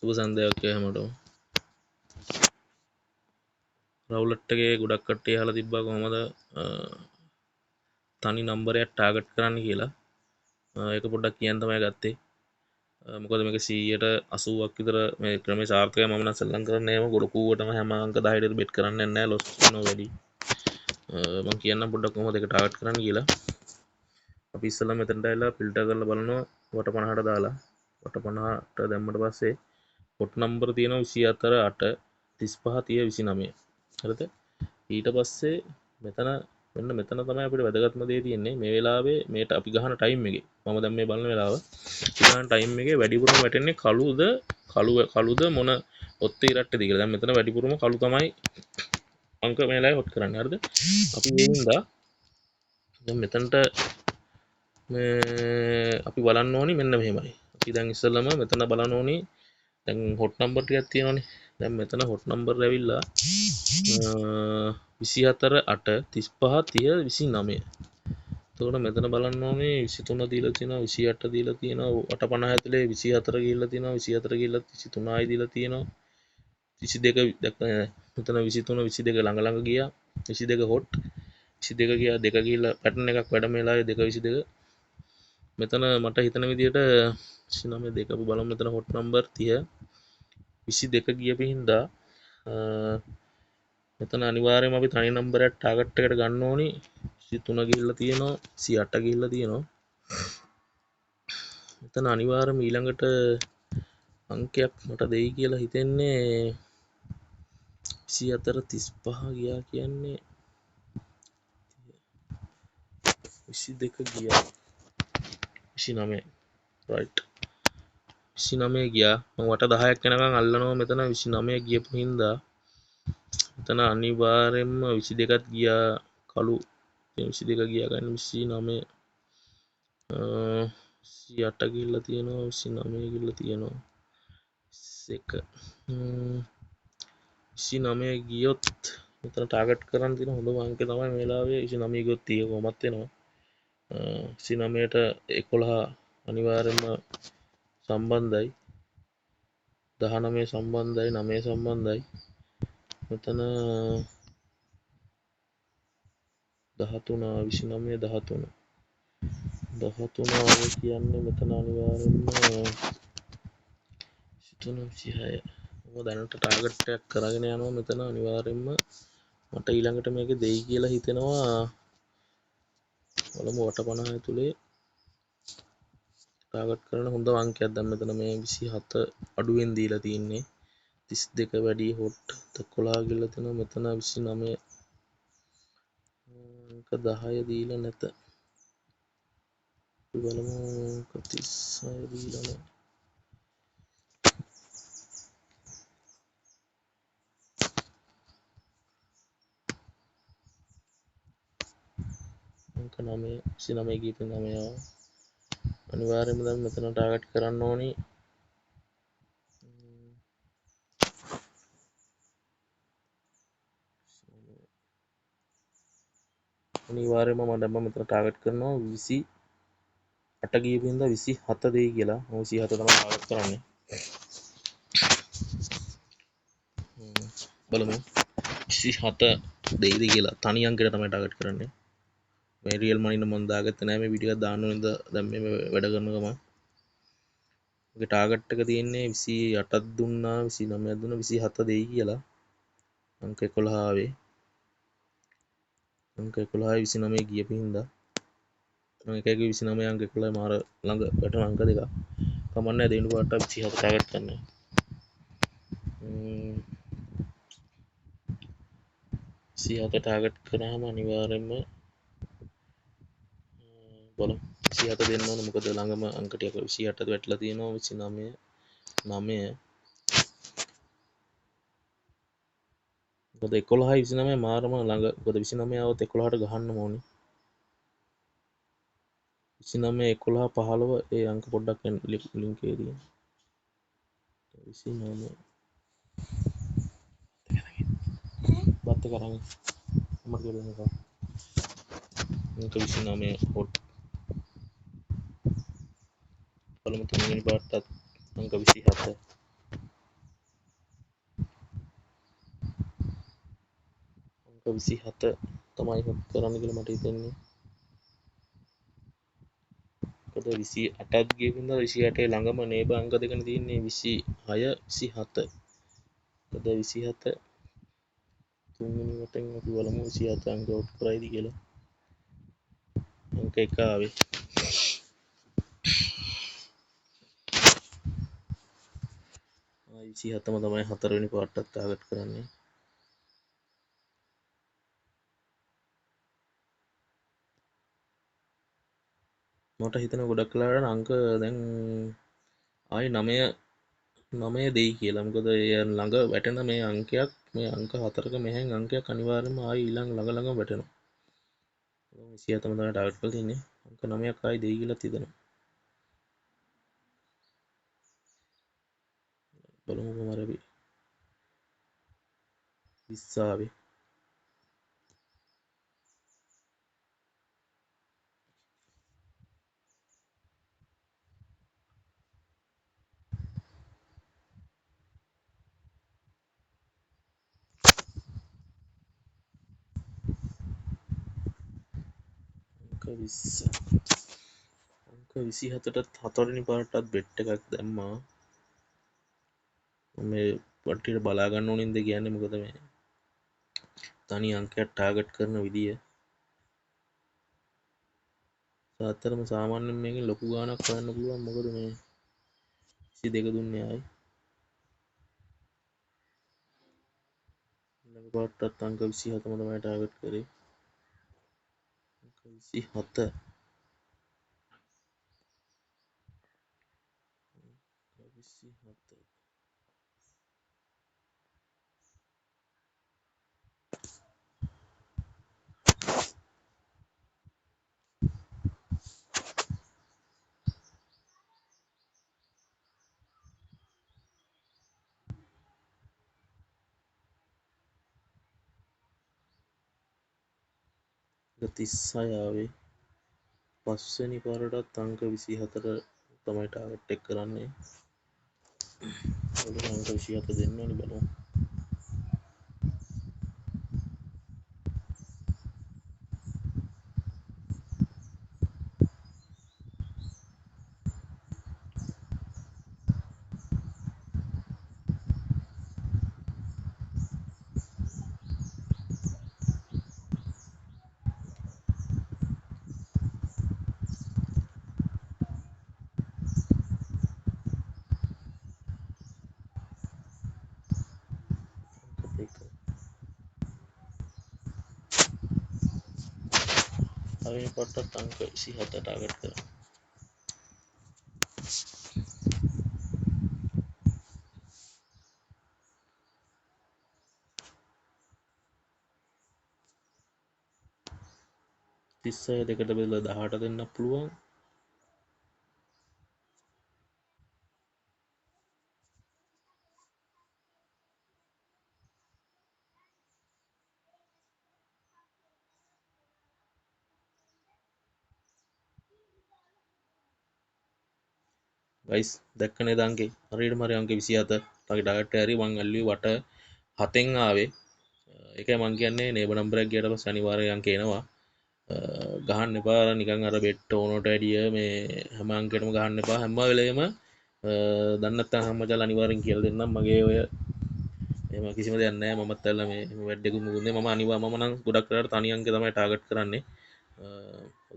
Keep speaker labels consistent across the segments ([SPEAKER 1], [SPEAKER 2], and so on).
[SPEAKER 1] සුබ සන්ධ්‍යාවක් හැමෝටම. රවුලට් එකේ ගොඩක් කට්ටිය අහලා තිබ්බා කොහමද තනි නම්බරයක් ටාගට් කරන්න කියලා. ඒක පොඩ්ඩක් කියන්න තමයි ගත්තේ. මොකද මේක 180ක් විතර මේ ක්‍රමේ සාර්ථකයි. මම නම් සෙල්ලම් කරන්නේ එහෙම ගොඩකුවටම හැම අංක 10ට බෙට් කරන්නේ නැහැ. ලොස් වෙනවා වැඩි. මම කියන්නම් පොඩ්ඩක් කොහොමද ඒක ටාගට් කරන්න කියලා. අපි ඉස්සෙල්ලා මෙතනට ඇවිල්ලා ෆිල්ටර් කරලා බලනවා වට 50ට දාලා. වට 50ට දැම්මට පස්සේ හොට් නම්බර තියෙනවා 24 8 35 30 29. හරිද? ඊට පස්සේ මෙතන මෙන්න මෙතන තමයි අපිට වැදගත්ම දේ තියෙන්නේ. මේ වෙලාවේ මේට අපි ගහන ටයිම් එකේ මම දැන් මේ බලන වෙලාව ගහන ටයිම් එකේ වැඩිපුරම වැටෙන්නේ කළුද මොන ඔත්තේ ඉරට්ටේද කියලා. දැන් මෙතන වැඩිපුරම කළු තමයි අංක මේ වෙලාවේ හොට් කරන්නේ. හරිද? අපි ඒ හින්දා දැන් මෙතනට මේ අපි බලන්න ඕනි මෙන්න මෙහෙමයි. අපි දැන් ඉස්සෙල්ලාම මෙතන බලන්න ඕනි. දැන් හොට් නම්බර් ටිකක් තියෙනවානේ. දැන් මෙතන හොට් නම්බර් ඇවිල්ලා 24 8 35 30 29. එතකොට මෙතන බලන්න ඕනේ 23 දීලා තියෙනවා 28 දීලා තියෙනවා 850 ඇතුලේ 24 ගිහිල්ලා තියෙනවා 24 ගිහිල්ලා 23යි දීලා තියෙනවා 22 මෙතන 23 22 ළඟ ළඟ ගියා 22 හොට් 22 ගියා 2 ගිහිල්ලා පැටර්න් එකක් වැඩ මේ වෙලාවේ 2 22 මෙතන මට හිතන විදිහට 29 2 අපි බලමු මෙතන හොට් නම්බර් 30 22 ගියපු හින්දා මෙතන අනිවාර්යයෙන්ම අපි තනි නම්බරයක් ටාගට් එකට ගන්න ඕනි 23 ගිහිල්ලා තියෙනවා 28 ගිහිල්ලා තියෙනවා මෙතන අනිවාර්යයෙන්ම ඊළඟට අංකයක් මට දෙයි කියලා හිතෙන්නේ 24 35 ගියා කියන්නේ 22 ගියා 29 right 29 ගියා මම වට 10ක් යනකම් අල්ලනවා මෙතන 29 ගියපු හින්දා මෙතන අනිවාර්යයෙන්ම 22ක් ගියා කළු 22 ගියා ගන්න 29 28 ගිහිල්ලා තියෙනවා 29 ගිහිල්ලා තියෙනවා 29 ගියොත් මෙතන ටාගට් කරන්න තියෙන හොඳම අංකය තමයි මේ වෙලාවේ 29 ගියොත් 30 කොහොමත් වෙනවා 29ට 11 අනිවාර්යයෙන්ම සම්බන්ධයි 19 සම්බන්ධයි 9 සම්බන්ධයි මෙතන 13 29 13 13 කියන්නේ මෙතන අනිවාර්යයෙන්ම 23 26 මම දැනට ටාගට් එකක් කරගෙන යනවා මෙතන අනිවාර්යයෙන්ම මට ඊළඟට මේක දෙයි කියලා හිතෙනවා බලමු වට 50 ඇතුලේ ටාගට් කරන හොඳ අංකයක් දැන් මෙතන මේ 27 අඩුවෙන් දීලා තින්නේ 32 වැඩි හොට් 11 ගිහලා තියෙනවා මෙතන 29 අංක 10 දීලා නැත අපි බලමු 36 දීලා නැහැ අංක 9 29 ගිහින් 9 අනිවාර්යයෙන්ම දැන් මෙතන ටාගට් කරන්න ඕනි අනිවාර්යයෙන්ම මම දැන් මෙතන ටාගට් කරනවා 28 ගියපු හින්දා 27 දෙයි කියලා මම 27 තමයි ටාගට් කරන්නේ බලමු 27 දෙයිද කියලා තනි අංකයට තමයි ටාගට් කරන්නේ මේ රියල් මනින මම දාගත්තේ නැහැ මේ වීඩියෝ එක දාන්න ඕනද දැන් මේ වැඩ කරන ගමන් මගේ ටාගට් එක තියෙන්නේ 28ක් දුන්නා 29ක් දුන්නා 27 දෙයි කියලා අංක 11 ආවේ අංක 11යි 29 ගියපු හින්දා මම එකගේ 29 අංක 11 මාර ළඟ වැටෙන අංක දෙක කමන්නේ දෙවෙනි පාට 27 ටාගට් කරන්න 27 ටාගට් කරාම අනිවාර්යයෙන්ම බලමු 27 දෙන්න ඕන මොකද ළඟම අංක ටික 28ද වැටලා තියෙනවා 29 9 මොකද 11යි 29 මාරම ළඟ මොකද 29 આવොත් 11ට ගහන්න ඕනේ 29 11 15 ඒ අංක පොඩ්ඩක් ලින්ක් එකේ තියෙනවා 29 බත් එක අරන් මම කියලා දෙනවා මේක 29 හොට් බලමු තුන්වෙනි පාටත් අංක 27 27 තමයි කරන්න කියලා මට හිතෙන්නේ. මොකද 28ක් ගියකින්ද 28 ළඟම නේබ අංක දෙකනේ තියෙන්නේ 26 27. මොකද 27 තුන්වෙනි වටෙන් අපි බලමු 27 අංක අවුට් කරයිද කියලා. අංක 1 ආවේ. ආයි 27ම තමයි හතරවෙනි පාර්ට්ටත් ටාගට් කරන්නේ. මට හිතෙන ගොඩක් වෙලාවට අංක දැන් ආයි 9 දෙයි කියලා. මොකද ඒ ළඟ වැටෙන මේ අංකයක් මේ අංක 4ක මෙහෙන් අංකයක් අනිවාර්යයෙන්ම ආයි ළඟ ළඟ වැටෙනවා. 27ම තමයි ටාගට් කරලා තින්නේ. අංක 9ක් ආයි දෙයි කියලා හිතෙනවා. බලමු කොහමද අපි 20 ආවේ. අංක 20 අංක 27ටත් හතරවෙනි පාර්ට්ටත් බෙට් එකක් දැම්මා. මේ පට්ටියට බලා ගන්න ඕනින්ද කියන්නේ මොකද මේ තනි අංකයක් ටාගට් කරන විදිය. සාතරම සාමාන්‍යයෙන් මේකෙන් ලොකු ගාණක් හොයන්න පුළුවන්. මොකද මේ 22 දුන්නේ ආයි. ඊළඟ පාර්ට්ටත් අංක 27ම තමයි ටාගට් කරේ. අංක 27 27 36 ආවේ. පස්වෙනි පාරටත් අංක 24 තමයි ටාගට් එක කරන්නේ. අංක 27 දෙන්න ඕනි බලමු. 6 වෙනි පාරටත් අංක 27 ටාගට් කරා. 36 දෙකට බෙදලා 18 දෙන්නත් පුළුවන්. ගයිස් දැක්ක නේද අංකේ? හරියටම හරි අංක 27. ටාගට් හරි මං ඇල්ලුවේ වට 7න් ආවේ. ඒකයි මං කියන්නේ නේබර් නම්බර් එකක් ගියට පස්සේ අනිවාර්යයෙන් අංක එනවා. ගහන්න එපා නිකන් අර බෙට් ඕනට වැඩිය මේ හැම අංකෙටම ගහන්න එපා. හැම වෙලේම දන්නේ නැත්නම් හැමචාල අනිවාර්යෙන් කියලා දෙන්නම්. මගේ ඔය එහෙම කිසිම දෙයක් නැහැ. මමත් ඇල්ල මේ වැඩ එකක් මුකුත් නෑ. මම නම් ගොඩක් වෙලාවට තනි අංක තමයි ටාගට් කරන්නේ.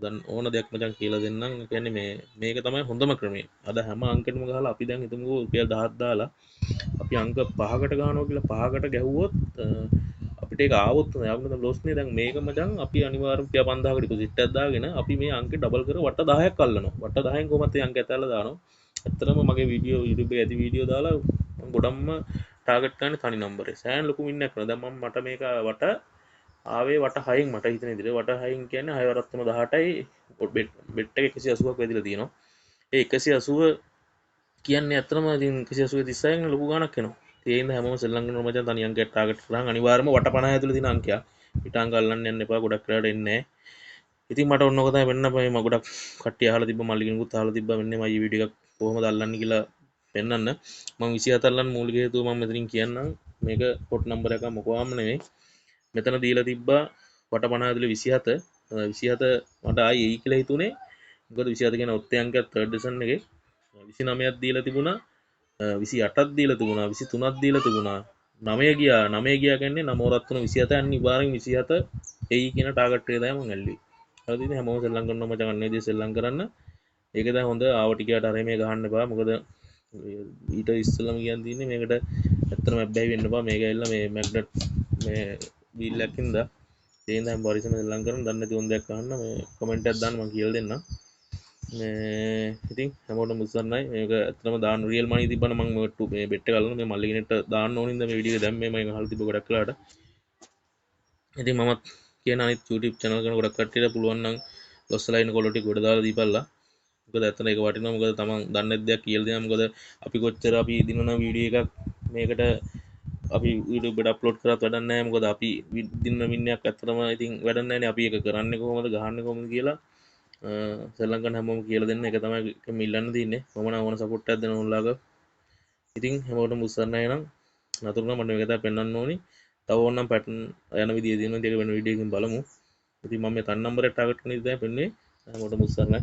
[SPEAKER 1] දැන් ඕන දෙයක් මචං කියලා දෙන්නම්. කියන්නේ මේක තමයි හොඳම ක්‍රමය. අද හැම අංකෙටම ගහලා අපි දැන් හිතමුකෝ රුපියල් 1000ක් දාලා අපි අංක 5කට ගහනවා කියලා 5කට ගැහුවොත් අපිට ඒක ආවොත් යාළුවෝ ලොස්නේ. දැන් මේක මචං අපි අනිවාර්යයෙන් රුපියල් 5000කට ඩිපොසිට් එකක් දාගෙන අපි මේ අංකේ ඩබල් කර වට 10ක් අල්ලනවා. වට 10න් කොහොමද මේ අංක ඇතල්ලා දානවා. ඇත්තටම මගේ වීඩියෝ YouTube එකේ ඇති වීඩියෝ දාලා මම ගොඩක්ම ටාගට් කරන්නේ තනි නම්බරේ. සෑහෙන ලොකු වින්නයක් කරනවා. දැන් මම මට මේක වට ආවේ වට 6න් මට හිතන විදිහට වට 6න් කියන්නේ 6 වරක් 18යි බෙට් එක 180ක් වැදිලා තියෙනවා. ඒ 180 කියන්නේ ඇත්තටම ඉතින් 180 36න් ලොකු ගාණක් එනවා. ඒ හින්දා හැමෝම සෙල්ලම් කරනවා මචං තනි අංකයක් ටාගට් කරාම අනිවාර්යයෙන්ම වට 50 ඇතුළේ තියෙන අංකයක්. පිට අංක අල්ලන්න යන්න එපා. ගොඩක් වෙලාවට එන්නේ නැහැ. ඉතින් මට ඔන්නෝක තමයි වෙන්න බෑ. මම ගොඩක් කට්ටිය අහලා තිබ්බා මල්ලිගෙනුත් අහලා තිබ්බා මෙන්න මයි වීඩියෝ එකක් කොහොමද අල්ලන්නේ කියලා පෙන්වන්න. මම 27 අල්ලන්න මූලික හේතුව මම මෙතනින් කියන්නම්. මේක පොට් නම්බර එක මොකවාම නෙවෙයි. මෙතන දීලා තිබ්බා වට 50 ඇතුලේ 27 27 මට ආයි එයි කියලා හිතුනේ මොකද 27 කියන ඔත්තේ අංකයක් තර්ඩ් ඩිවිෂන් එකේ 29ක් දීලා තිබුණා 28ක් දීලා තිබුණා 23ක් දීලා තිබුණා 9 ගියා කියන්නේ 9 රත් තුන 27 අනිවාර්යෙන් 27 එයි කියන ටාගට් එක තමයි මම ඇල්ලුවේ හරිද ඉතින් හැමෝම සෙල්ලම් කරනවා මචං අන්න ඒ දේ සෙල්ලම් කරන්න ඒක දැන් හොඳ ආව ටිකයට අර මේ ගහන්න එපා මොකද ඊට ඉස්සෙල්ලම කියන්න තියෙන්නේ මේකට ඇත්තටම අබ්බැහි වෙන්න එපා මේක ඇවිල්ලා මේ මැග්නට් මේ වීල් එකක් ඉඳලා ඒ ඉඳන් බරිසම සෙල්ලම් කරන දන්නේ නැති උන් දෙයක් අහන්න මේ කමෙන්ට් එකක් දාන්න මම කියලා දෙන්නම් මේ ඉතින් හැමෝටම උත්සන්නයි මේක ඇත්තටම දාන්න රියල් මනි තිබ්බනම් මම මේ බෙට් එක අල්ලන මේ මල්ලි කෙනෙක්ට දාන්න ඕනින්ද මේ වීඩියෝ එක දැම්මේ මම අහලා තිබ්බ ගොඩක් වෙලාවට ඉතින් මමත් කියන අනිත් YouTube channel කරන ගොඩක් කට්ටියට පුළුවන් නම් ලොස්සලා ඉන්න කොල්ලෝ ටික ගොඩ දාලා දීපල්ලා මොකද ඇත්තට ඒක වටිනවා මොකද තමන් දන්නේ නැති දෙයක් කියලා දෙනවා මොකද අපි කොච්චර අපි දිනන වීඩියෝ එකක් මේකට අපි YouTube එකට අප්ලෝඩ් කරත් වැඩක් නැහැ මොකද අපි දිනන වින්නයක් ඇත්තටම ඉතින් වැඩක් නැහැනේ අපි ඒක කරන්නේ කොහොමද ගහන්නේ කොහොමද කියලා සෙල්ලම් කරන හැමෝම කියලා දෙන්න එක තමයි මිල්ලන්න තියෙන්නේ මම නම් ඕන සපෝට් එකක් දෙන උන්ලාග ඉතින් හැමෝටම උත්සන්නයි නම් නතුරුනම් මට මේක තමයි පෙන්වන්න ඕනි තව ඕනනම් පැටර්න් යන විදිය තියෙනවා ඒක වෙන වීඩියෝ එකකින් බලමු ඉතින් මම මේ තන් නම්බරයට ටාගට් කරන ඉතින් පෙන්වන්නේ හැමෝටම උත්සන්නයි